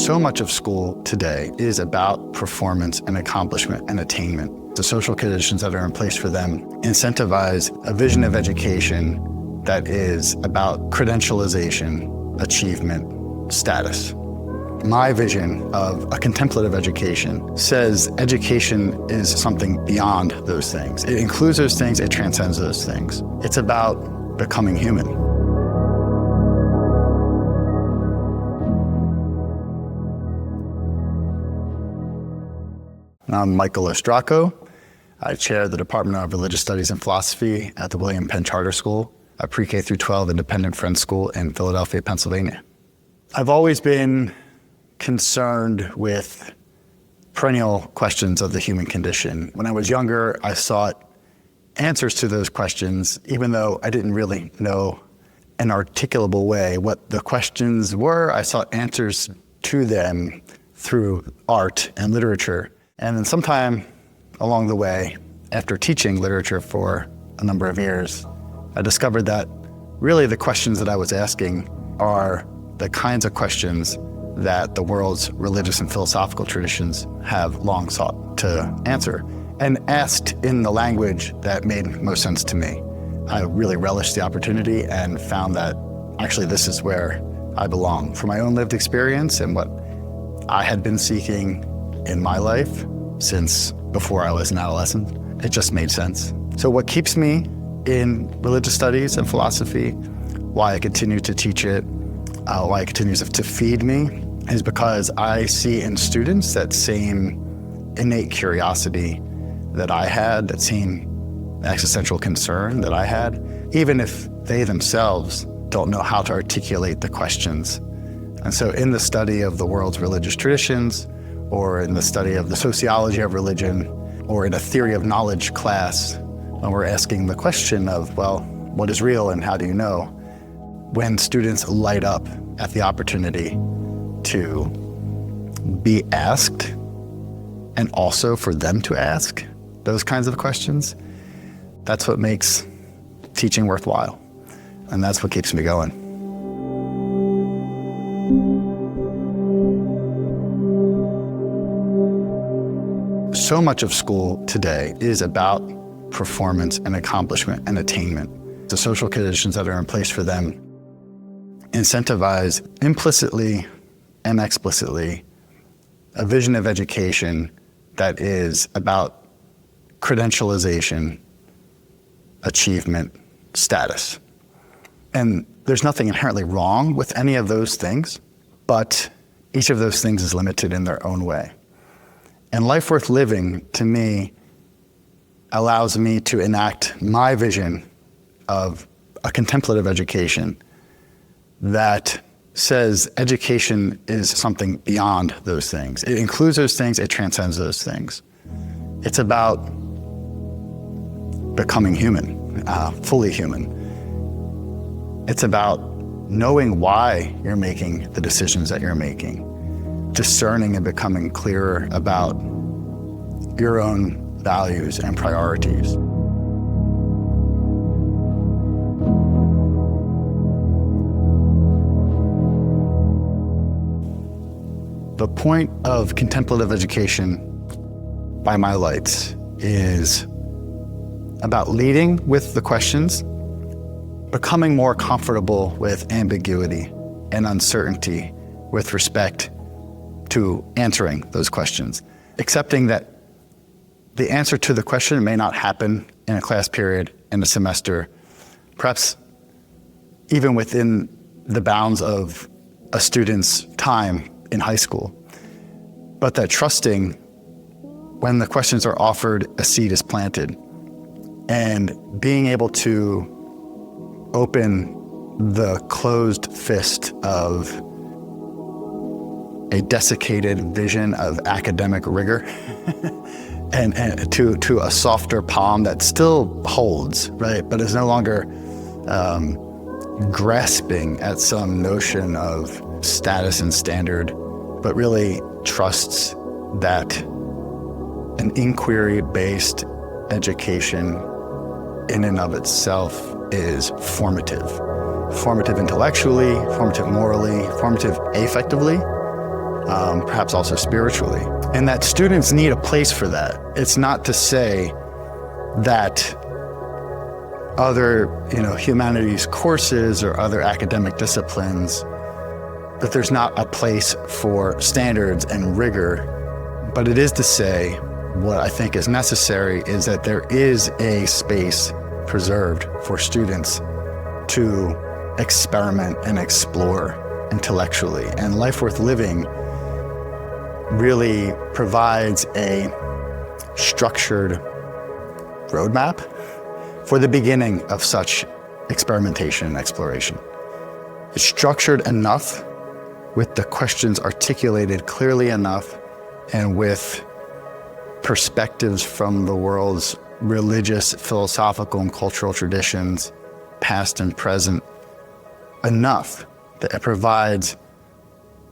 So much of school today is about performance and accomplishment and attainment. The social conditions that are in place for them incentivize a vision of education that is about credentialization, achievement, status. My vision of a contemplative education says education is something beyond those things. It includes those things, it transcends those things. It's about becoming human. I'm Michael LoStracco. I chair the Department of Religious Studies and Philosophy at the William Penn Charter School, a pre-K through 12 independent Friends school in Philadelphia, Pennsylvania. I've always been concerned with perennial questions of the human condition. When I was younger, I sought answers to those questions, even though I didn't really know an articulable way what the questions were. I sought answers to them through art and literature. And then sometime along the way, after teaching literature for a number of years, I discovered that really the questions that I was asking are the kinds of questions that the world's religious and philosophical traditions have long sought to answer, and asked in the language that made most sense to me. I really relished the opportunity and found that actually this is where I belong. For my own lived experience and what I had been seeking in my life since before I was an adolescent, it just made sense. So what keeps me in religious studies and philosophy, why I continue to teach it, why it continues to feed me, is because I see in students that same innate curiosity that I had, that same existential concern that I had, even if they themselves don't know how to articulate the questions. And so in the study of the world's religious traditions, or in the study of the sociology of religion, or in a theory of knowledge class, when we're asking the question of, well, what is real and how do you know? When students light up at the opportunity to be asked, and also for them to ask those kinds of questions, that's what makes teaching worthwhile. And that's what keeps me going. So much of school today is about performance and accomplishment and attainment. The social conditions that are in place for them incentivize implicitly and explicitly a vision of education that is about credentialization, achievement, status. And there's nothing inherently wrong with any of those things, but each of those things is limited in their own way. And life worth living, to me, allows me to enact my vision of a contemplative education that says education is something beyond those things. It includes those things, it transcends those things. It's about becoming human, fully human. It's about knowing why you're making the decisions that you're making, discerning and becoming clearer about your own values and priorities. The point of contemplative education by my lights is about leading with the questions, becoming more comfortable with ambiguity and uncertainty with respect to answering those questions, accepting that the answer to the question may not happen in a class period, in a semester, perhaps even within the bounds of a student's time in high school, but that trusting when the questions are offered, a seed is planted, and being able to open the closed fist of a desiccated vision of academic rigor and to a softer palm that still holds, right, but is no longer grasping at some notion of status and standard, but really trusts that an inquiry-based education in and of itself is formative. Formative intellectually, formative morally, formative affectively, perhaps also spiritually, and that students need a place for that. It's not to say that other, humanities courses or other academic disciplines, that there's not a place for standards and rigor, but it is to say what I think is necessary is that there is a space preserved for students to experiment and explore intellectually. And Life Worth Living really provides a structured roadmap for the beginning of such experimentation and exploration. It's structured enough, with the questions articulated clearly enough, and with perspectives from the world's religious, philosophical, and cultural traditions, past and present, enough that it provides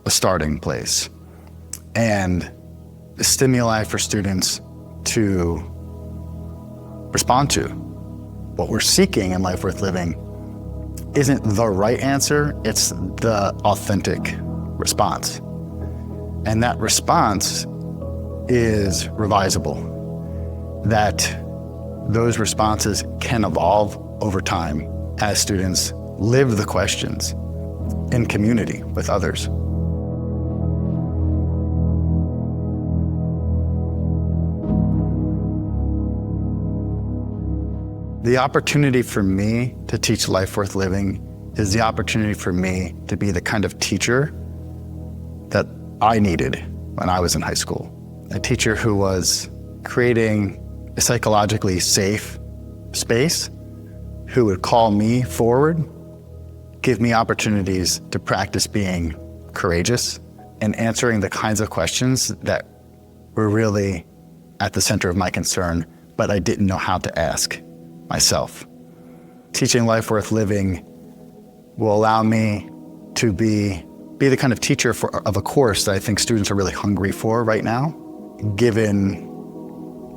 a starting place and the stimuli for students to respond to. What we're seeking in Life Worth Living isn't the right answer, it's the authentic response. And that response is revisable, that those responses can evolve over time as students live the questions in community with others. The opportunity for me to teach Life Worth Living is the opportunity for me to be the kind of teacher that I needed when I was in high school. A teacher who was creating a psychologically safe space, who would call me forward, give me opportunities to practice being courageous and answering the kinds of questions that were really at the center of my concern, but I didn't know how to ask myself. Teaching Life Worth Living will allow me to be the kind of teacher of a course that I think students are really hungry for right now, given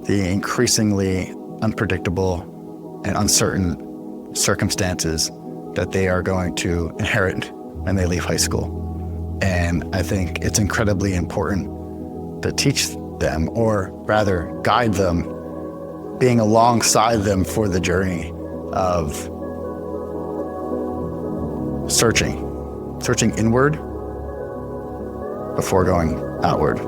the increasingly unpredictable and uncertain circumstances that they are going to inherit when they leave high school. And I think it's incredibly important to teach them, or rather guide them, being alongside them for the journey of searching inward before going outward.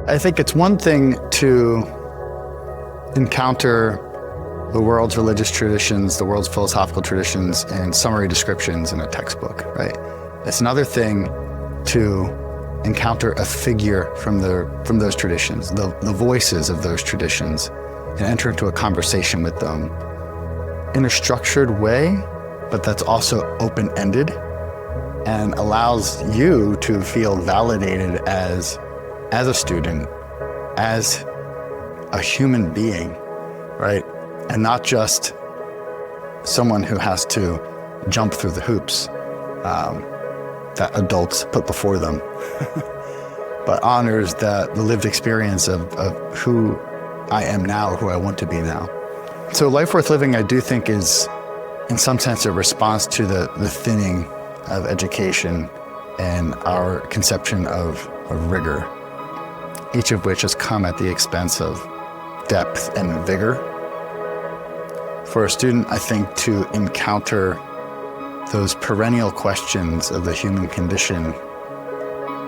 I think it's one thing to encounter the world's religious traditions, the world's philosophical traditions, and summary descriptions in a textbook, right? It's another thing to encounter a figure from those traditions, the voices of those traditions, and enter into a conversation with them in a structured way, but that's also open-ended and allows you to feel validated as a student, as a human being, right? And not just someone who has to jump through the hoops that adults put before them, but honors the lived experience of who I am now, who I want to be now. So Life Worth Living, I do think, is in some sense a response to the thinning of education and our conception of rigor, each of which has come at the expense of depth and vigor. For a student, I think, to encounter those perennial questions of the human condition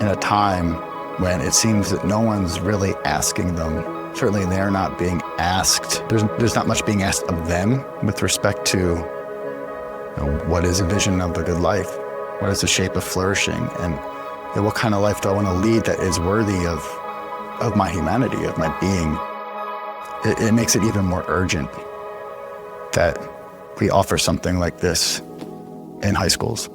in a time when it seems that no one's really asking them. Certainly they're not being asked. There's not much being asked of them with respect to what is a vision of a good life? What is the shape of flourishing? And what kind of life do I want to lead that is worthy of my humanity, of my being? It makes it even more urgent that we offer something like this in high schools.